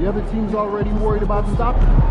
The other team's already worried about stopping him.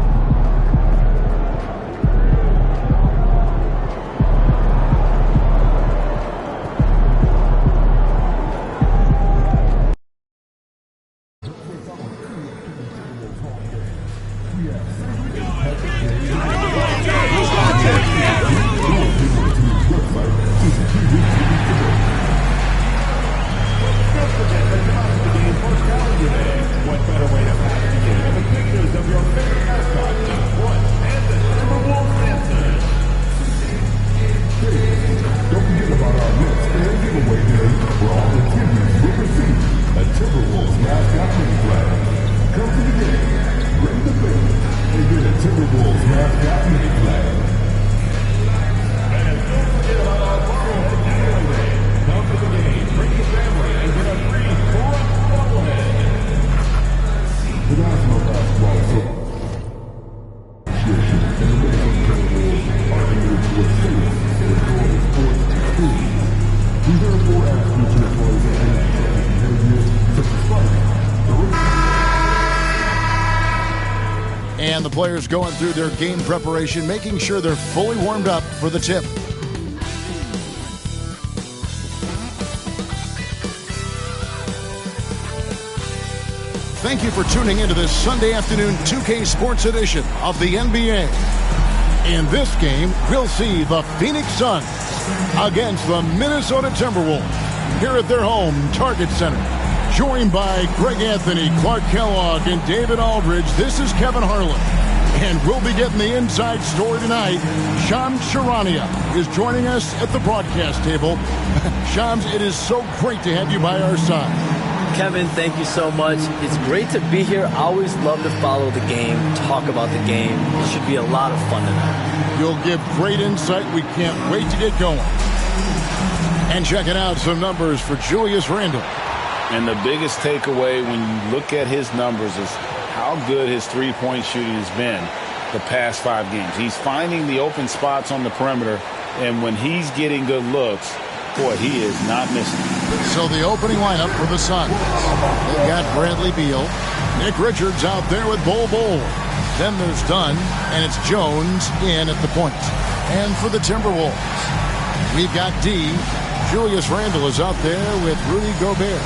And the players going through their game preparation, making sure they're fully warmed up for the tip. Thank you for tuning into this Sunday afternoon 2K Sports edition of the NBA. In this game, we'll see the Phoenix Suns against the Minnesota Timberwolves here at their home Target Center. Joined by Greg Anthony, Clark Kellogg, and David Aldridge, this is Kevin Harlan. And we'll be getting the inside story tonight. Shams Charania is joining us at the broadcast table. Shams, it is so great to have you by our side. Kevin, thank you so much. It's great to be here. I always love to follow the game, talk about the game. It should be a lot of fun tonight. You'll give great insight. We can't wait to get going. And checking out some numbers for Julius Randle. And the biggest takeaway when you look at his numbers is how good his three-point shooting has been the past 5 games. He's finding the open spots on the perimeter, and when he's getting good looks, boy, he is not missing. So the opening lineup for the Suns. They've got Bradley Beal. Nick Richards out there with Bol Bol. Then there's Dunn, and it's Jones in at the point. And for the Timberwolves, we've got D. Julius Randle is out there with Rudy Gobert.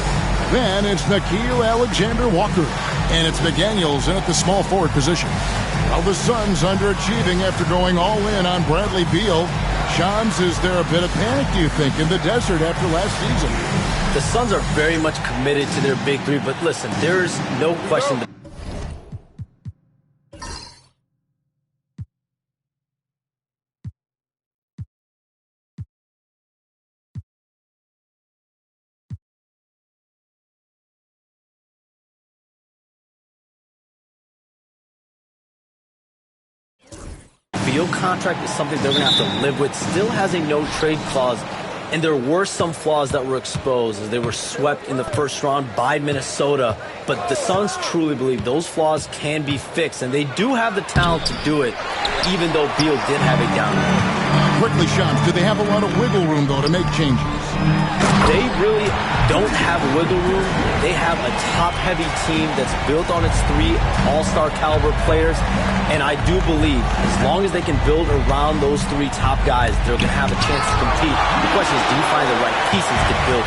Then it's Nickeil Alexander-Walker. And it's McDaniels in at the small forward position. Well, the Suns underachieving after going all in on Bradley Beal. Shams, is there a bit of panic, do you think, in the desert after last season? The Suns are very much committed to their big three, but listen, there's no question. Beal contract is something they're going to have to live with. Still has a no-trade clause, and there were some flaws that were exposed as they were swept in the first round by Minnesota. But the Suns truly believe those flaws can be fixed, and they do have the talent to do it, even though Beal did have a down year. Quickly, Shams, do they have a lot of wiggle room, though, to make changes? They really don't have wiggle room. They have a top-heavy team that's built on its 3 all-star caliber players. And I do believe as long as they can build around those 3 top guys, they're going to have a chance to compete. The question is, do you find the right pieces to build?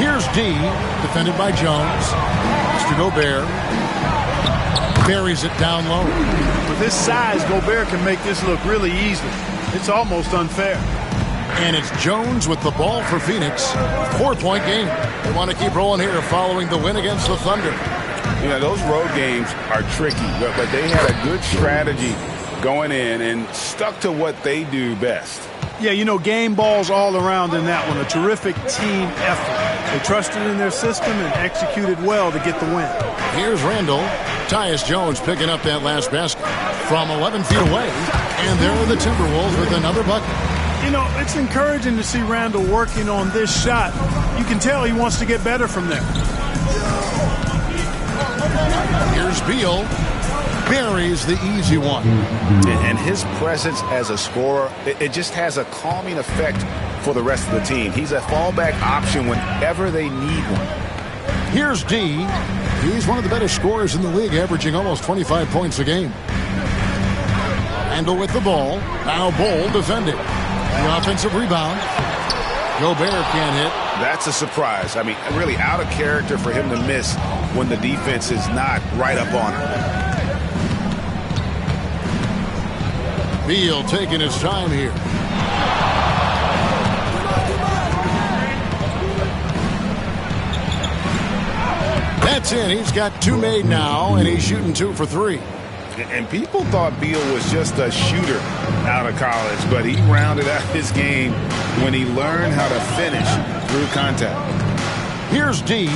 Here's D, defended by Jones. Mr. Gobert buries it down low. With his size, Gobert can make this look really easy. It's almost unfair. And it's Jones with the ball for Phoenix. 4-point game. They want to keep rolling here following the win against the Thunder. You know, those road games are tricky, but they had a good strategy going in and stuck to what they do best. Yeah, you know, game balls all around in that one. A terrific team effort. They trusted in their system and executed well to get the win. Here's Randle. Tyus Jones picking up that last basket from 11 feet away. And there are the Timberwolves with another bucket. You know, it's encouraging to see Randle working on this shot. You can tell he wants to get better from there. Here's Beal. Buries the easy one. And his presence as a scorer, it just has a calming effect for the rest of the team. He's a fallback option whenever they need one. Here's D. He's one of the better scorers in the league, averaging almost 25 points a game. Randall with the ball. Now Bol defending. The offensive rebound. Gobert can't hit. That's a surprise. I mean, really out of character for him to miss when the defense is not right up on him. Beal taking his time here. That's in. He's got 2 made now, and he's shooting 2 for 3. And people thought Beal was just a shooter out of college, but he rounded out his game when he learned how to finish through contact. Here's D.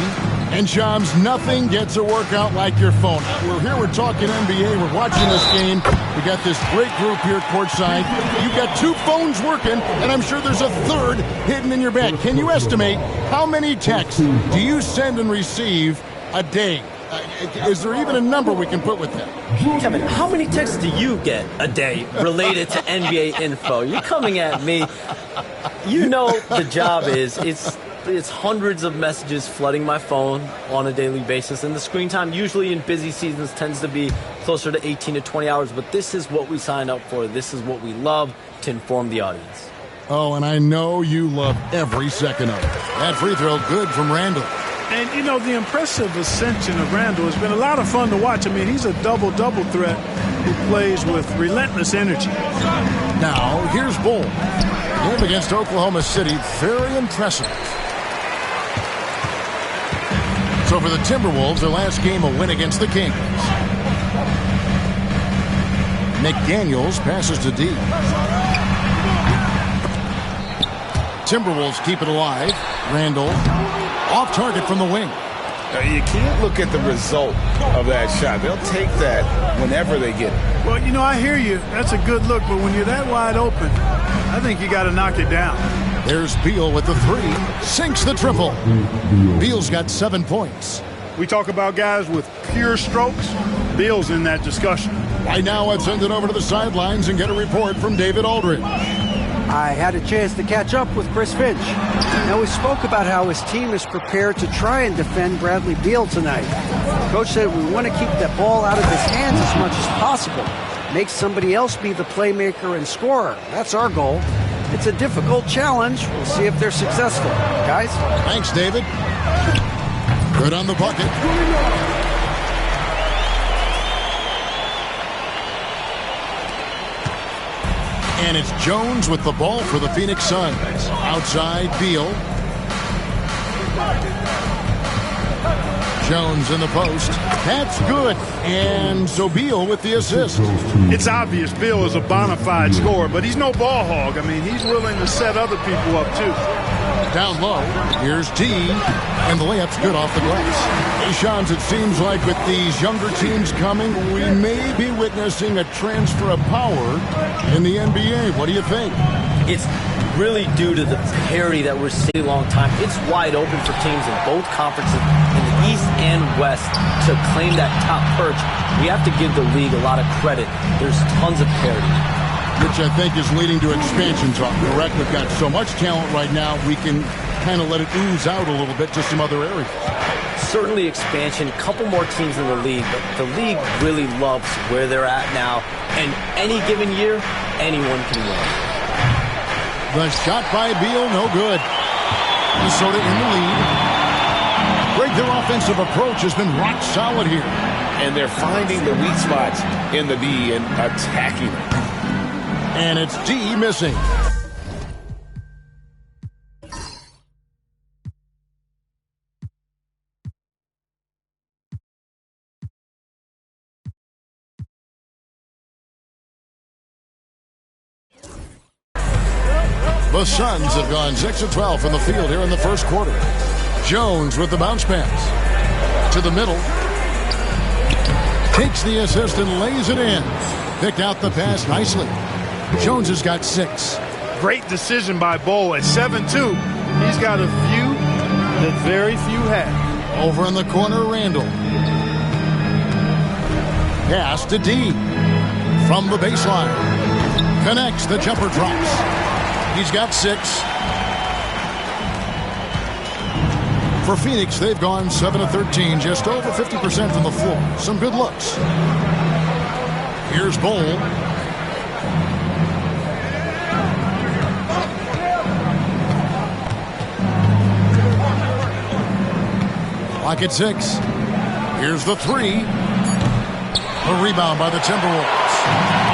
And Shams, nothing gets a workout like your phone. We're here, we're talking NBA, we're watching this game. We got this great group here courtside. You've got 2 phones working, and I'm sure there's a 3rd hidden in your bag. Can you estimate how many texts do you send and receive a day? Is there even a number we can put with that? Kevin, how many texts do you get a day related to NBA info? You're coming at me. You know the job is, it's hundreds of messages flooding my phone on a daily basis, and the screen time usually in busy seasons tends to be closer to 18 to 20 hours, but this is what we signed up for. This is what we love, to inform the audience. Oh, and I know you love every second of it. That free throw good from Randall. And, you know, the impressive ascension of Randall has been a lot of fun to watch. I mean, he's a double-double threat who plays with relentless energy. Now, here's Bol. Game against Oklahoma City, very impressive. So for the Timberwolves, their last game a win against the Kings. McDaniels passes to D. Timberwolves keep it alive. Randall off target from the wing. You can't look at the result of that shot. They'll take that whenever they get it. Well, you know, I hear you. That's a good look, but when you're that wide open, I think you got to knock it down. There's Beal with the 3. Sinks the triple. Beal's got 7 points. We talk about guys with pure strokes. Beal's in that discussion. Right now, let's send it over to the sidelines and get a report from David Aldridge. I had a chance to catch up with Chris Finch. Now, we spoke about how his team is prepared to try and defend Bradley Beal tonight. Coach said we want to keep that ball out of his hands as much as possible. Make somebody else be the playmaker and scorer. That's our goal. It's a difficult challenge. We'll see if they're successful. Guys? Thanks, David. Good on the bucket. And it's Jones with the ball for the Phoenix Suns. Outside, Beal. Jones in the post. That's good. And so Beal with the assist. It's obvious Beal is a bona fide scorer, but he's no ball hog. I mean, he's willing to set other people up, too. Down low. Here's D. And the layup's good off the glass. Hey, Shams, it seems like with these younger teams coming, we may be witnessing a transfer of power in the NBA. What do you think? It's really due to the parity that we're seeing a long time. It's wide open for teams in both conferences, in the East and West, to claim that top perch. We have to give the league a lot of credit. There's tons of parity. Which I think is leading to expansion talk, correct? We've got so much talent right now, we can kind of let it ooze out a little bit to some other areas. Certainly expansion, a couple more teams in the league, but the league really loves where they're at now. And any given year, anyone can win. The shot by Beal, no good. Minnesota in the lead. Greg, their offensive approach has been rock solid here. And they're finding the weak spots in the D and attacking them. And it's D missing. The Suns have gone 6 of 12 from the field here in the first quarter. Jones with the bounce pass. To the middle. Takes the assist and lays it in. Picked out the pass nicely. Jones has got 6. Great decision by Bol at 7-2. He's got a few that very few have. Over in the corner, Randall. Pass to D. From the baseline. Connects, the jumper drops. He's got 6. For Phoenix, they've gone 7 of 13, just over 50% from the floor. Some good looks. Here's Bol. Lock at 6. Here's the 3. A rebound by the Timberwolves.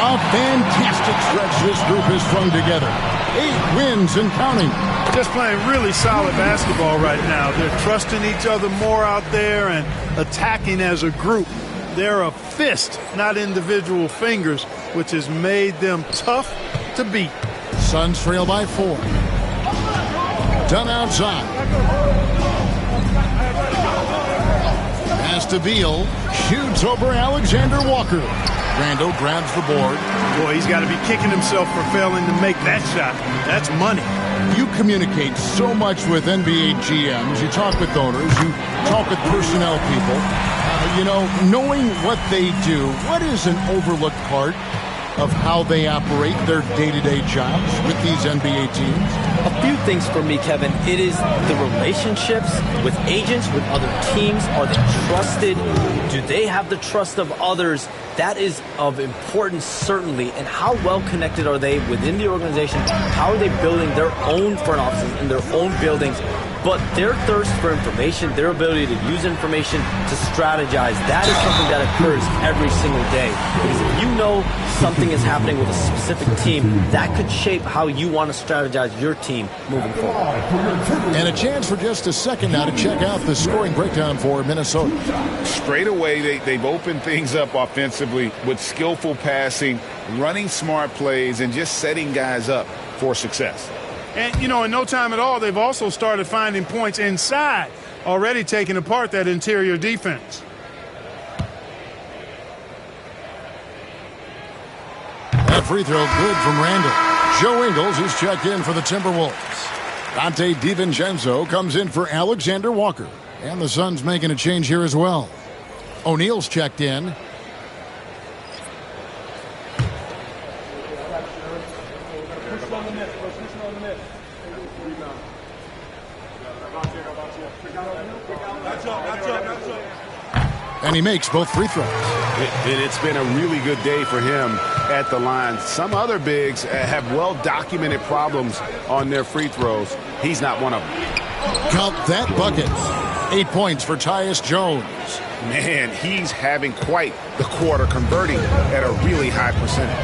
A fantastic stretch this group has strung together. 8 wins and counting. Just playing really solid basketball right now. They're trusting each other more out there and attacking as a group. They're a fist, not individual fingers, which has made them tough to beat. Suns trail by 4. Done outside. Pass to Beal. Shoots over Alexander Walker. Randall grabs the board. Boy, he's got to be kicking himself for failing to make that shot. That's money. You communicate so much with NBA GMs. You talk with owners. You talk with personnel people. Knowing what they do, what is an overlooked part of how they operate their day-to-day jobs with these NBA teams? A few things for me, Kevin. It is the relationships with agents, with other teams. Are they trusted? Do they have the trust of others? That is of importance, certainly. And how well connected are they within the organization? How are they building their own front offices in their own buildings? But their thirst for information, their ability to use information to strategize, that is something that occurs every single day. Because if you know something is happening with a specific team, that could shape how you want to strategize your team moving forward. And a chance for just a second now to check out the scoring breakdown for Minnesota. Straight away, they've opened things up offensively with skillful passing, running smart plays, and just setting guys up for success. And, in no time at all, they've also started finding points inside, already taking apart that interior defense. That free throw good from Randall. Joe Ingles is checked in for the Timberwolves. Dante DiVincenzo comes in for Alexander Walker. And the Suns making a change here as well. O'Neal's checked in. And he makes both free throws. It's been a really good day for him at the line. Some other bigs have well-documented problems on their free throws. He's not one of them. Count that bucket. 8 points for Tyus Jones. Man, he's having quite the quarter, converting at a really high percentage.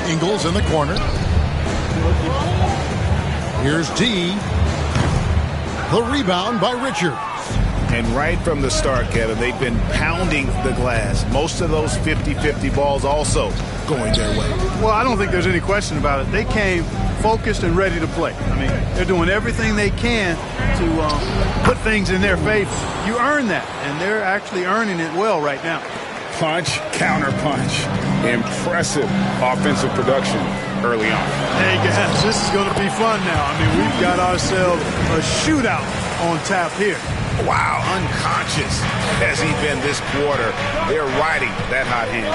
Ingles in the corner. Here's D. The rebound by Richards. And right from the start, Kevin, they've been pounding the glass. Most of those 50-50 balls also going their way. Well, I don't think there's any question about it. They came focused and ready to play. I mean, they're doing everything they can to put things in their favor. You earn that, and they're actually earning it well right now. Punch, counter punch. Impressive offensive production early on. Hey, guys, this is going to be fun now. I mean, we've got ourselves a shootout on tap here. Wow, unconscious has he been this quarter. They're riding that hot hand.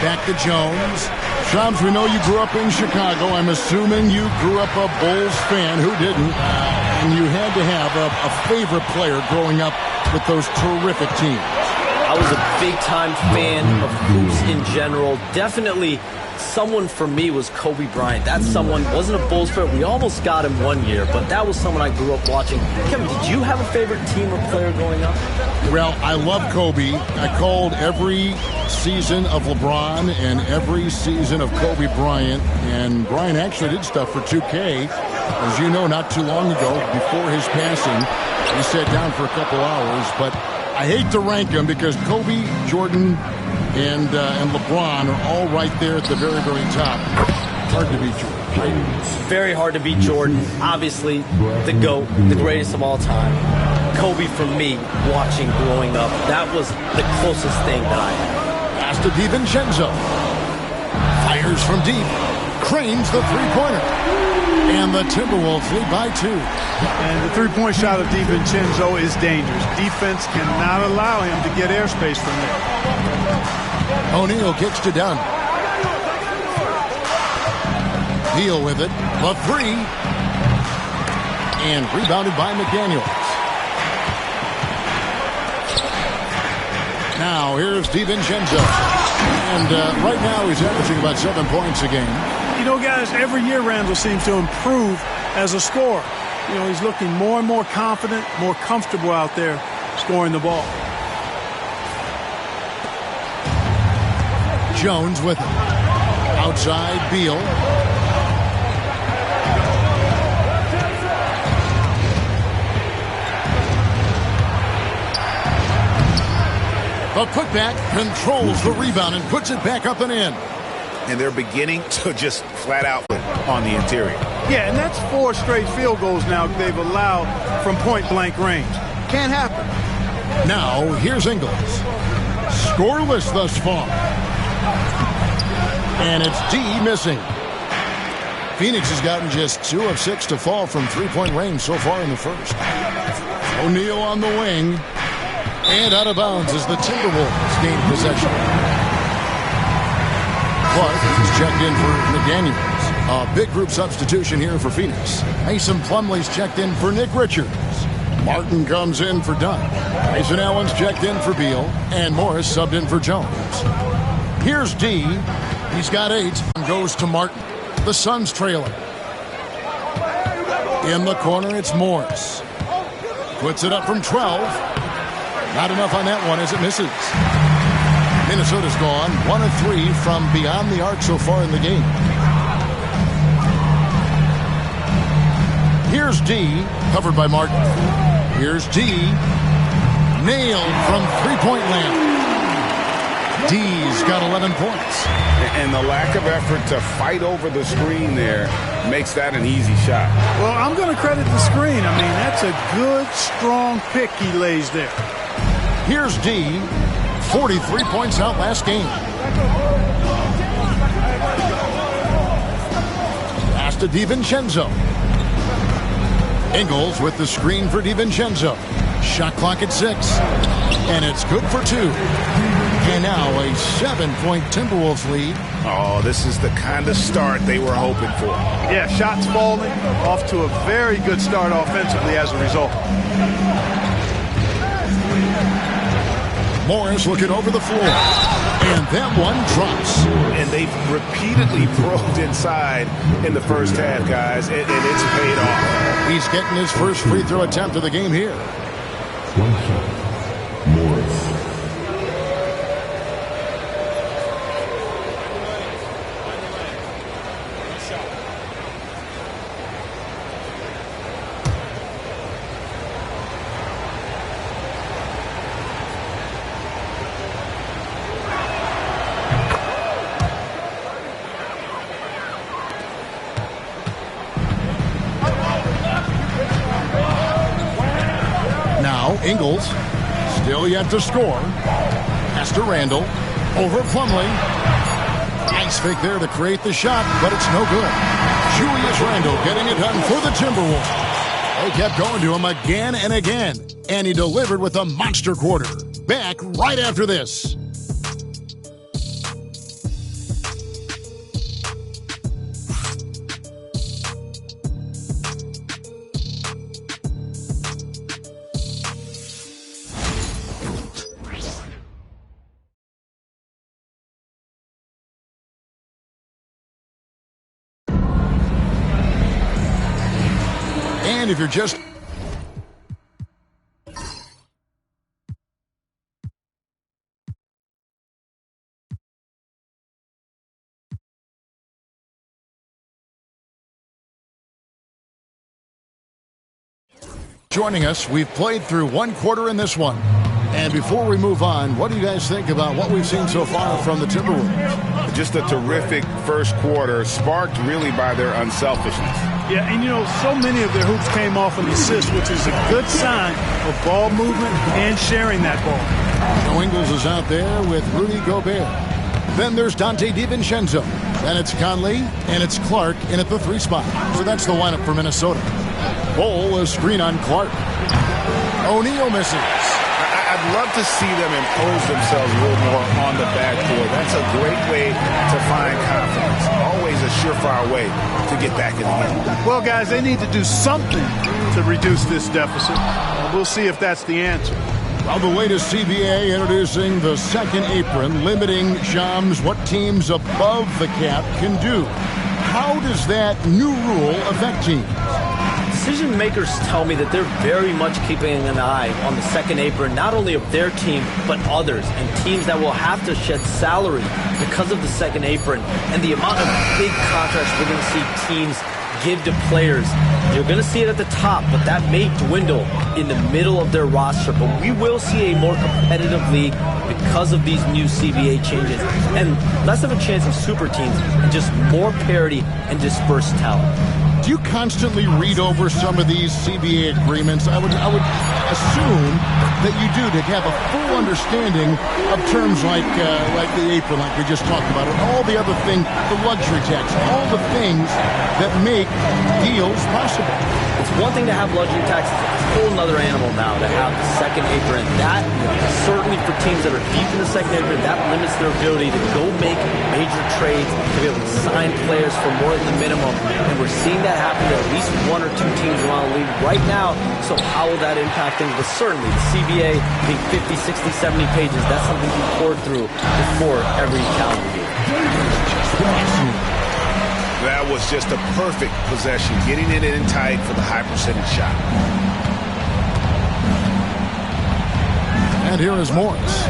Back to Jones. Shams, we know you grew up in Chicago. I'm assuming you grew up a Bulls fan. Who didn't? And you had to have a favorite player growing up with those terrific teams. I was a big-time fan of hoops in general. Definitely someone for me was Kobe Bryant. That someone wasn't a Bulls fan. We almost got him one year, but that was someone I grew up watching. Kevin, did you have a favorite team or player growing up? Well, I love Kobe. I called every season of LeBron and every season of Kobe Bryant. And Bryant actually did stuff for 2K, as you know, not too long ago, before his passing. He sat down for a couple hours, but I hate to rank them because Kobe, Jordan, and LeBron are all right there at the very, very top. Hard to beat Jordan. Very hard to beat Jordan. Obviously, the GOAT, the greatest of all time. Kobe, for me, watching growing up, that was the closest thing that I had. Pass to DiVincenzo. Fires from deep. Cranes the three-pointer. And the Timberwolves lead by 2. And the three-point shot of DiVincenzo is dangerous. Defense cannot allow him to get airspace from there. O'Neal kicks to Dunn. Deal with it. The 3. And rebounded by McDaniels. Now here's DiVincenzo. And right now he's averaging about 7 points a game. You know, guys, every year Randall seems to improve as a scorer. You know, he's looking more and more confident, more comfortable out there scoring the ball. Jones with it. Outside, Beal. The putback controls the rebound and puts it back up and in. And they're beginning to just flat out on the interior. Yeah, and that's 4 straight field goals now they've allowed from point-blank range. Can't happen. Now, here's Ingles. Scoreless thus far. And it's D missing. Phoenix has gotten just 2 of 6 to fall from three-point range so far in the first. O'Neal on the wing. And out of bounds as the Timberwolves gain possession. Clark is checked in for McDaniels. A big group substitution here for Phoenix. Mason Plumlee's checked in for Nick Richards. Martin comes in for Dunn. Mason Allen's checked in for Beal. And Morris subbed in for Jones. Here's D. He's got 8 and goes to Martin. The Suns trailing. In the corner, it's Morris. Puts it up from 12. Not enough on that one as it misses. Minnesota's gone 1 of 3 from beyond the arc so far in the game. Here's D, covered by Martin. Here's D, nailed from three-point land. D's got 11 points. And the lack of effort to fight over the screen there makes that an easy shot. Well, I'm going to credit the screen. I mean, that's a good, strong pick he lays there. Here's D, 43 points out last game. Pass to DiVincenzo. Ingles with the screen for DiVincenzo. Shot clock at 6. And it's good for 2. And now a 7-point Timberwolves lead. Oh, this is the kind of start they were hoping for. Yeah, shots falling. Off to a very good start offensively as a result. Morris looking over the floor. And that one drops. And they've repeatedly probed inside in the first half, guys, and it's paid off. He's getting his first free throw attempt of the game here. One shot. Morris. Ingles, still yet to score. Pass to Randall. Over Plumlee. Nice fake there to create the shot, but it's no good. Julius Randall getting it done for the Timberwolves. They kept going to him again and again, and he delivered with a monster quarter. Back right after this. And if you're just joining us, we've played through one quarter in this one. And before we move on, what do you guys think about what we've seen so far from the Timberwolves? Just a terrific first quarter, sparked really by their unselfishness. Yeah, and you know, so many of their hoops came off an assist, which is a good sign of ball movement and sharing that ball. Joe Ingles is out there with Rudy Gobert. Then there's Dante DiVincenzo. Then it's Conley, and it's Clark in at the 3 spot. So that's the lineup for Minnesota. Bol, a screen on Clark. O'Neal misses. I'd love to see them impose themselves a little more on the backboard. That's a great way to find confidence. Always a surefire way to get back in the game. Well, guys, they need to do something to reduce this deficit. We'll see if that's the answer. Well, the latest CBA introducing the second apron, limiting, Shams, what teams above the cap can do. How does that new rule affect teams? Decision makers tell me that they're very much keeping an eye on the second apron, not only of their team, but others, and teams that will have to shed salary because of the second apron and the amount of big contracts we're going to see teams give to players. You're going to see it at the top, but that may dwindle in the middle of their roster. But we will see a more competitive league because of these new CBA changes, and less of a chance of super teams and just more parity and dispersed talent. Do you constantly read over some of these CBA agreements? I would assume that you do, to have a full understanding of terms like the apron, like we just talked about, and all the other things, the luxury tax, all the things that make deals possible. It's one thing to have luxury taxes. It's a whole other animal now to have the second apron. That, certainly for teams that are deep in the second apron, that limits their ability to go make major trades, to be able to sign players for more than the minimum. And we're seeing that happen to at least one or two teams around the league right now. So how will that impact things? But certainly the CBA being 50, 60, 70 pages, that's something you pour through before every calendar year. That was just a perfect possession, getting it in tight for the high percentage shot. And here is Morris.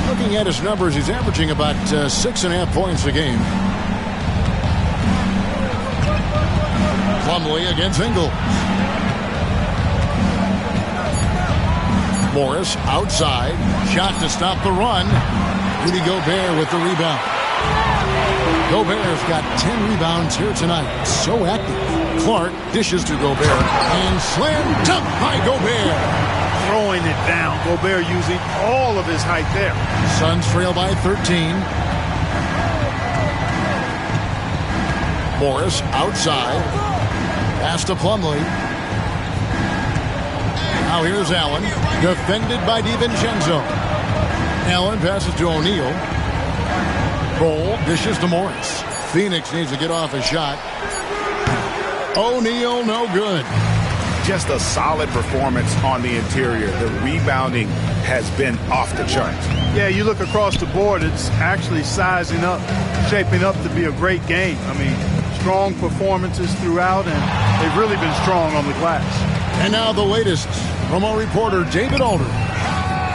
Looking at his numbers, he's averaging about 6.5 points a game. Plumlee against Ingles. Morris outside. Shot to stop the run. Rudy Gobert with the rebound. Gobert's got 10 rebounds here tonight. So active. Clark dishes to Gobert. And slam dunk by Gobert. Throwing it down. Gobert using all of his height there. Suns trail by 13. Morris outside. Pass to Plumlee. Now here's Allen. Defended by DiVincenzo. Allen passes to O'Neal. Bol dishes to Morris. Phoenix needs to get off a shot. O'Neal, no good. Just a solid performance on the interior. The rebounding has been off the charts. Yeah, you look across the board, it's actually sizing up, shaping up to be a great game. I mean, strong performances throughout, and they've really been strong on the glass. And now the latest from our reporter, David Aldridge.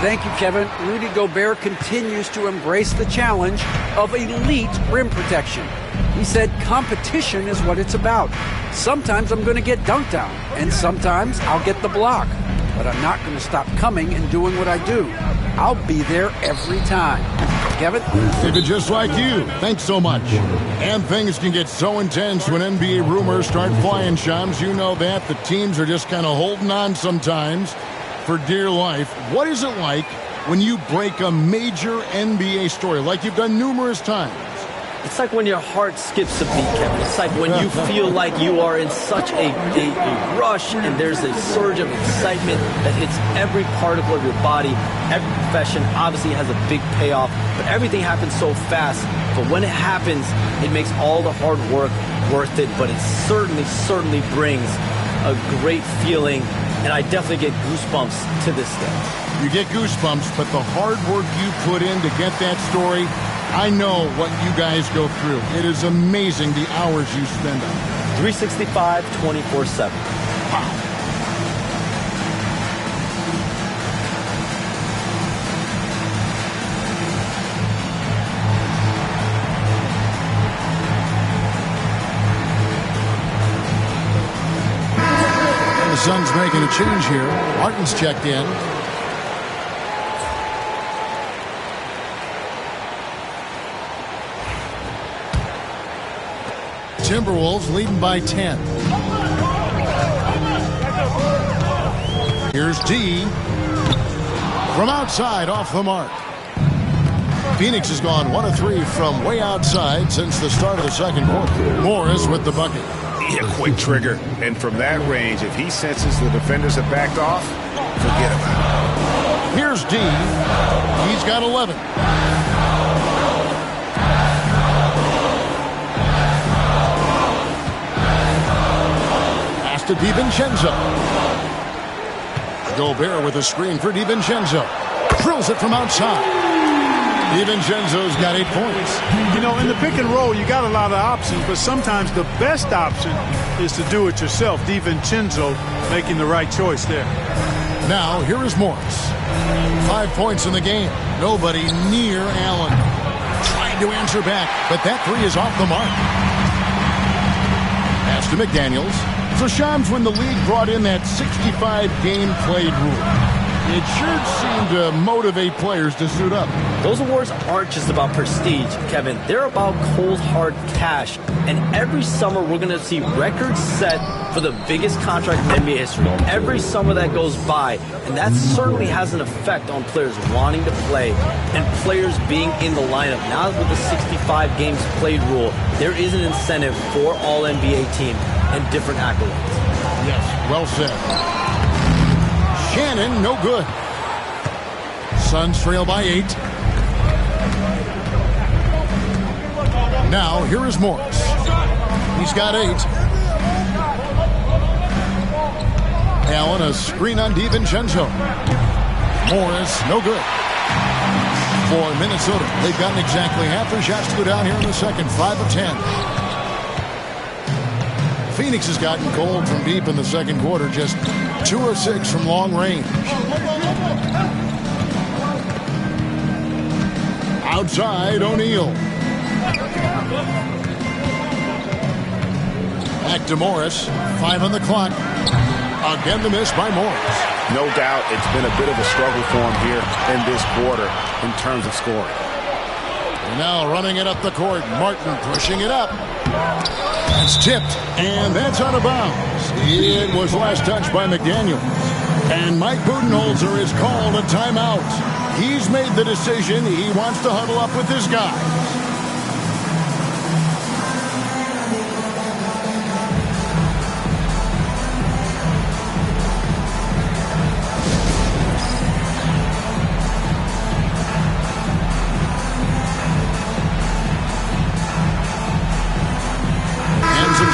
Thank you, Kevin. Rudy Gobert continues to embrace the challenge of elite rim protection. He said competition is what it's about. Sometimes I'm going to get dunked on, and sometimes I'll get the block. But I'm not going to stop coming and doing what I do. I'll be there every time. Kevin? David, just like you. Thanks so much. And things can get so intense when NBA rumors start flying, Shams. You know that. The teams are just kind of holding on sometimes for dear life. What is it like when you break a major NBA story, like you've done numerous times? It's like when your heart skips a beat, Kevin. It's like when you feel like you are in such a rush and there's a surge of excitement that hits every particle of your body. Every profession obviously has a big payoff, but everything happens so fast. But when it happens, it makes all the hard work worth it. But it certainly brings a great feeling, and I definitely get goosebumps to this day. You get goosebumps, but the hard work you put in to get that story, I know what you guys go through. It is amazing the hours you spend on it. 365, 24/7. Wow. And the Suns making a change here. Martin's checked in. Timberwolves leading by 10. Here's D. From outside, off the mark. Phoenix has gone 1 of 3 from way outside since the start of the second quarter. Morris with the bucket. A quick trigger. And from that range, if he senses the defenders have backed off, forget about it. Here's D. He's got 11. To DiVincenzo. Gobert with a screen for DiVincenzo. Drills it from outside. DiVincenzo's got 8 points. You know, in the pick and roll, you got a lot of options, but sometimes the best option is to do it yourself. DiVincenzo making the right choice there. Now, here is Morris. 5 points in the game. Nobody near Allen. Trying to answer back, but that three is off the mark. Pass to McDaniels. So Shams, when the league brought in that 65-game played rule, it sure seemed to motivate players to suit up. Those awards aren't just about prestige, Kevin. They're about cold, hard cash. And every summer, we're going to see records set for the biggest contract in NBA history. Every summer that goes by, and that certainly has an effect on players wanting to play and players being in the lineup. Now with the 65 games played rule, there is an incentive for all NBA teams and different accolades. Yes, well said. Shannon, no good. Suns trail by 8. Now, here is Morris. He's got 8. Allen, a screen on DiVincenzo. Morris, no good. For Minnesota, they've gotten exactly half their shots to go down here in the second. 5 of 10. Phoenix has gotten cold from deep in the second quarter. Just 2 of 6 from long range. Outside, O'Neal. Back to Morris. 5 on the clock. Again, the miss by Morris. No doubt it's been a bit of a struggle for him here in this quarter in terms of scoring. And now running it up the court. Martin pushing it up. It's tipped, and that's out of bounds. It was last touched by McDaniels. And Mike Budenholzer is called a timeout. He's made the decision. He wants to huddle up with his guys.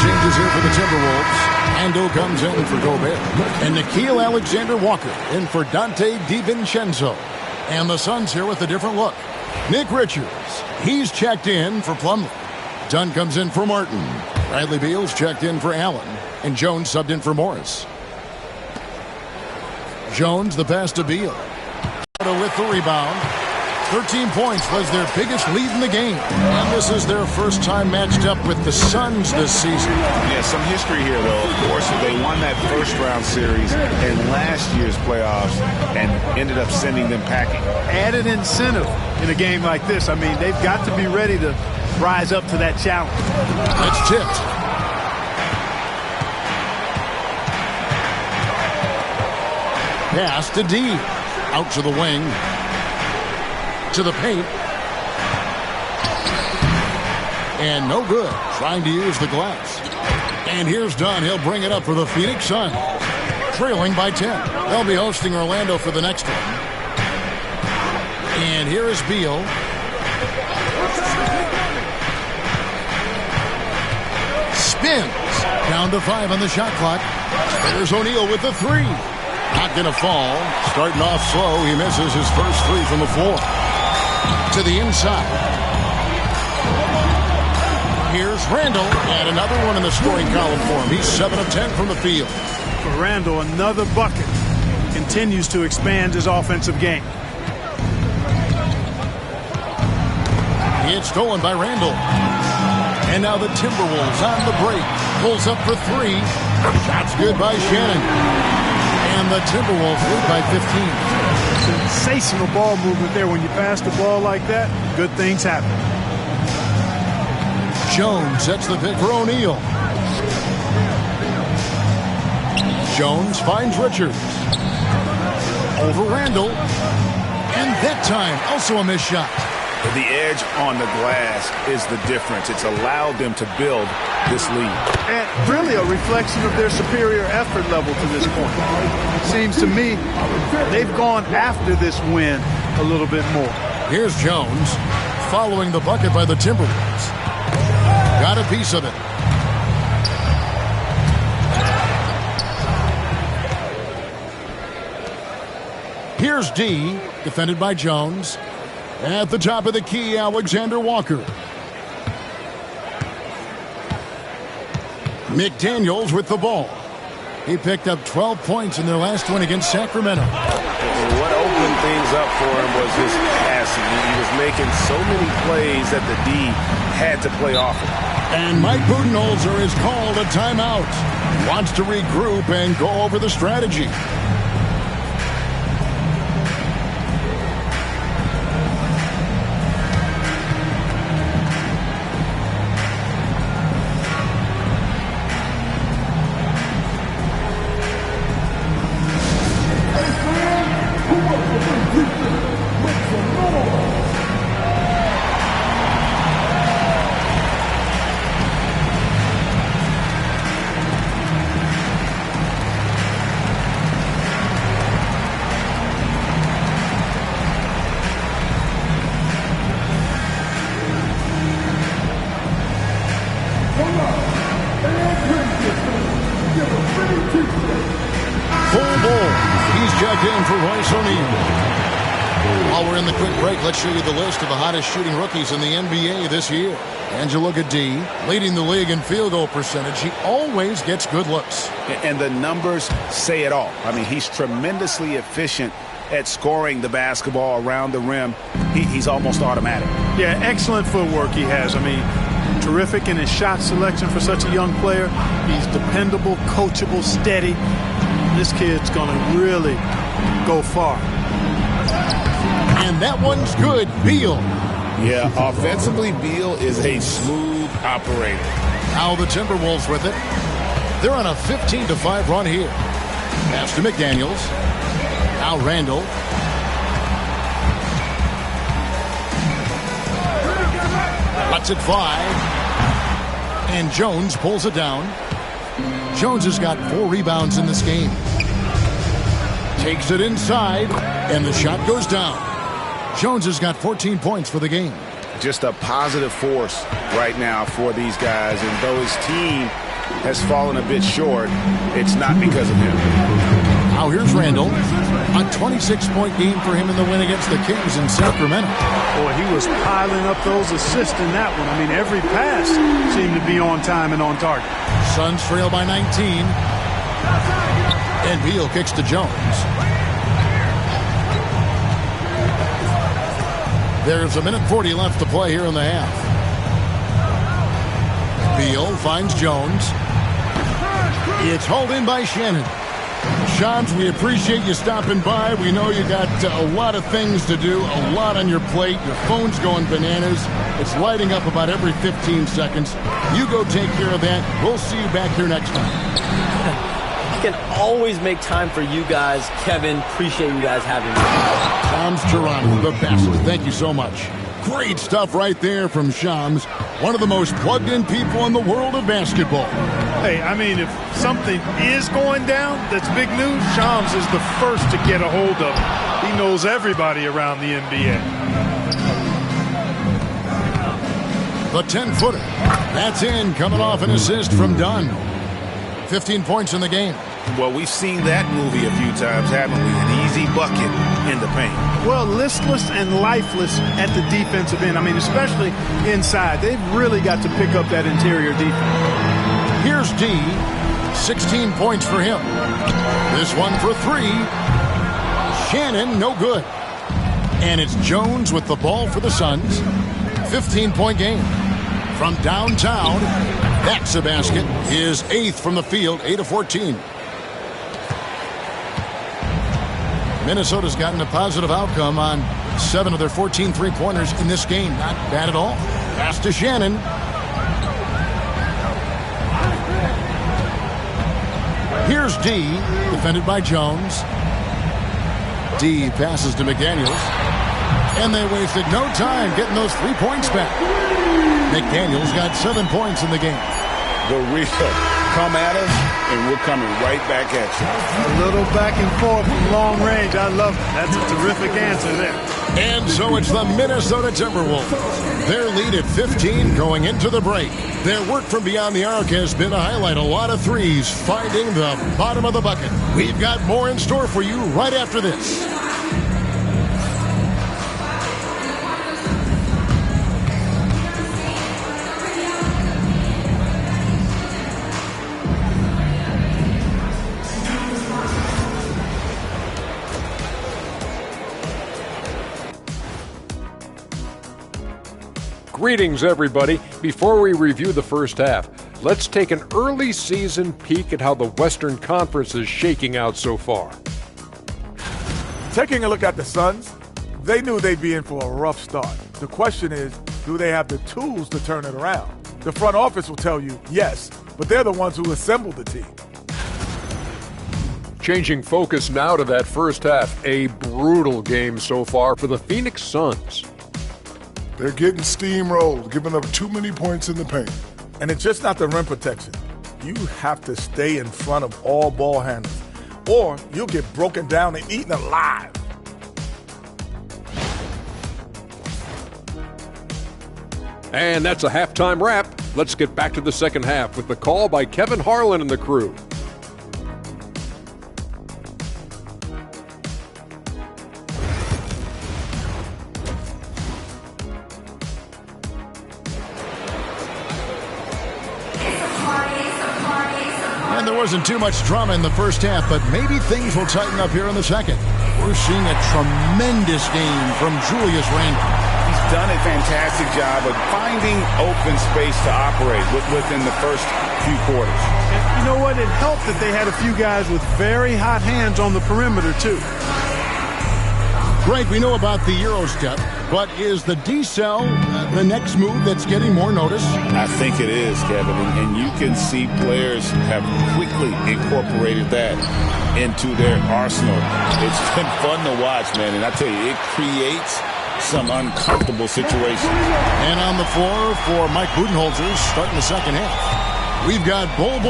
Changes here for the Timberwolves. Ando comes in for Gobert. And Nickeil Alexander-Walker in for Dante DiVincenzo. And the Suns here with a different look. Nick Richards, he's checked in for Plumlee. Dunn comes in for Martin. Bradley Beal's checked in for Allen. And Jones subbed in for Morris. Jones, the pass to Beal. With the rebound. 13 points was their biggest lead in the game. And this is their first time matched up with the Suns this season. Yeah, some history here, though, of course. They won that first-round series in last year's playoffs and ended up sending them packing. Added incentive in a game like this. I mean, they've got to be ready to rise up to that challenge. It's tipped. Pass to D. Out to the wing. To the paint. And no good. Trying to use the glass. And here's Dunn. He'll bring it up for the Phoenix Suns. Trailing by 10. They'll be hosting Orlando for the next one. And here is Beal. Spins. Down to 5 on the shot clock. There's O'Neal with the 3. Not going to fall. Starting off slow. He misses his first 3 from the floor. To the inside. Here's Randall, and another one in the scoring column for him. He's 7 of 10 from the field. For Randall, another bucket. Continues to expand his offensive game. It's stolen by Randall. And now the Timberwolves on the break. Pulls up for 3. Shot's good by Shannon. And the Timberwolves lead by 15. Sensational ball movement there. When you pass the ball like that, good things happen. Jones sets the pick for O'Neal. Jones finds Richards. Over Randall. And that time, also a missed shot. The edge on the glass is the difference. It's allowed them to build this lead. And really a reflection of their superior effort level to this point. Seems to me they've gone after this win a little bit more. Here's Jones following the bucket by the Timberwolves. Got a piece of it. Here's D, defended by Jones. At the top of the key, Alexander Walker. McDaniels with the ball. He picked up 12 points in their last one against Sacramento. What opened things up for him was his passing. He was making so many plays that the D had to play off him. And Mike Budenholzer has called a timeout. Wants to regroup and go over the strategy. Let's show you the list of the hottest shooting rookies in the NBA this year. Angelo Gaddi, leading the league in field goal percentage. He always gets good looks. And the numbers say it all. I mean, he's tremendously efficient at scoring the basketball around the rim. He's almost automatic. Yeah, excellent footwork he has. I mean, terrific in his shot selection for such a young player. He's dependable, coachable, steady. This kid's going to really go far. And that one's good. Beal. Yeah, offensively, Beal is a smooth operator. Now the Timberwolves with it. They're on a 15-5 run here. Pass to McDaniels. Now Randall. Lets it fly. And Jones pulls it down. Jones has got 4 rebounds in this game. Takes it inside, and the shot goes down. Jones has got 14 points for the game. Just a positive force right now for these guys. And though his team has fallen a bit short, it's not because of him. Now here's Randall. A 26-point game for him in the win against the Kings in Sacramento. Boy, he was piling up those assists in that one. I mean, every pass seemed to be on time and on target. Suns trail by 19. And Beal kicks to Jones. There's 1:40 left to play here in the half. Beal finds Jones. It's hauled in by Shannon. Shams, we appreciate you stopping by. We know you got a lot of things to do, a lot on your plate. Your phone's going bananas. It's lighting up about every 15 seconds. You go take care of that. We'll see you back here next time. I can always make time for you guys. Kevin, appreciate you guys having me. Shams Charania, the best. Thank you so much. Great stuff right there from Shams, one of the most plugged-in people in the world of basketball. Hey, I mean, if something is going down that's big news, Shams is the first to get a hold of it. He knows everybody around the NBA. The 10-footer. That's in, coming off an assist from Dunn. 15 points in the game. Well, we've seen that movie a few times, haven't we? An easy bucket in the paint. Well, listless and lifeless at the defensive end. I mean, especially inside. They've really got to pick up that interior defense. Here's D. 16 points for him. This one for 3. Shannon, no good. And it's Jones with the ball for the Suns. 15-point game. From downtown, that's a basket. His 8th from the field, 8 of 14. Minnesota's gotten a positive outcome on 7 of their 14 three-pointers in this game. Not bad at all. Pass to Shannon. Here's D, defended by Jones. D passes to McDaniels. And they wasted no time getting those 3 points back. McDaniels got 7 points in the game. The real come at us, and we're coming right back at you. A little back and forth from long range. I love it. That's a terrific answer there. And so it's the Minnesota Timberwolves. Their lead at 15 going into the break. Their work from beyond the arc has been to highlight a lot of threes, finding the bottom of the bucket. We've got more in store for you right after this. Greetings, everybody. Before we review the first half, let's take an early season peek at how the Western Conference is shaking out so far. Taking a look at the Suns, they knew they'd be in for a rough start. The question is, do they have the tools to turn it around? The front office will tell you yes, but they're the ones who assembled the team. Changing focus now to that first half, a brutal game so far for the Phoenix Suns. They're getting steamrolled, giving up too many points in the paint. And it's just not the rim protection. You have to stay in front of all ball handlers, or you'll get broken down and eaten alive. And that's a halftime wrap. Let's get back to the second half with the call by Kevin Harlan and the crew. And there wasn't too much drama in the first half, but maybe things will tighten up here in the second. We're seeing a tremendous game from Julius Randle. He's done a fantastic job of finding open space to operate within the first few quarters. And you know what? It helped that they had a few guys with very hot hands on the perimeter, too. Greg, we know about the Euro step, but is the D-cell the next move that's getting more notice? I think it is, Kevin, and you can see players have quickly incorporated that into their arsenal. It's been fun to watch, man, and I tell you, it creates some uncomfortable situations. And on the floor for Mike Budenholzer starting the second half, we've got Bol,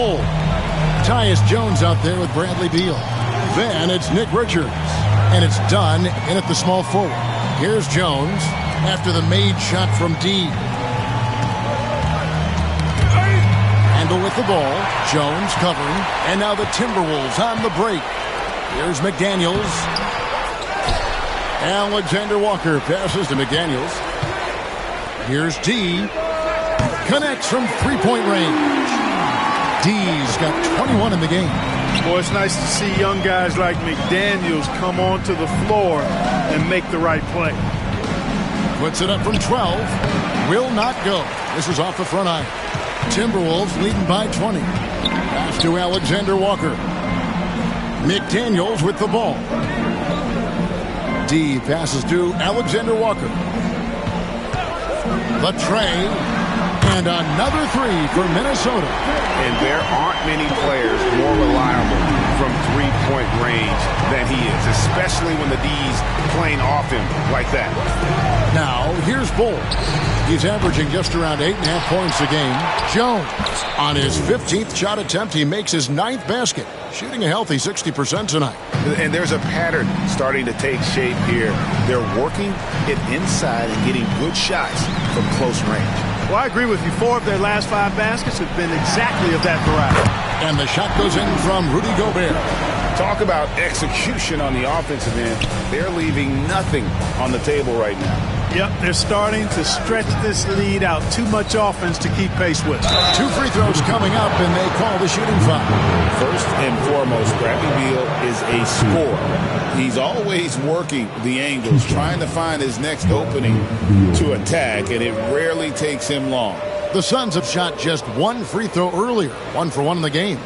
Tyus Jones out there with Bradley Beal. Then it's Nick Richards. And it's done in at the small forward. Here's Jones after the made shot from D. Handle with the ball. Jones covering. And now the Timberwolves on the break. Here's McDaniels. Alexander Walker passes to McDaniels. Here's D. Connects from three-point range. D's got 21 in the game. Boy, it's nice to see young guys like McDaniels come onto the floor and make the right play. Puts it up from 12. Will not go. This is off the front iron. Timberwolves leading by 20. Pass to Alexander Walker. McDaniels with the ball. D passes to Alexander Walker. The tray. And another three for Minnesota. And there aren't many players more reliable from three-point range than he is, especially when the D's playing off him like that. Now, here's Bol. He's averaging just around 8.5 points a game. Jones, on his 15th shot attempt, he makes his 9th basket, shooting a healthy 60% tonight. And there's a pattern starting to take shape here. They're working it inside and getting good shots from close range. Well, I agree with you. 4 of their last 5 baskets have been exactly of that variety. And the shot goes in from Rudy Gobert. Talk about execution on the offensive end. They're leaving nothing on the table right now. Yep, they're starting to stretch this lead out. Too much offense to keep pace with. 2 free throws coming up, and they call the shooting foul. First and foremost, Bradley Beal is a scorer. He's always working the angles, trying to find his next opening to attack, and it rarely takes him long. The Suns have shot just 1 free throw earlier, 1 for 1 in the game.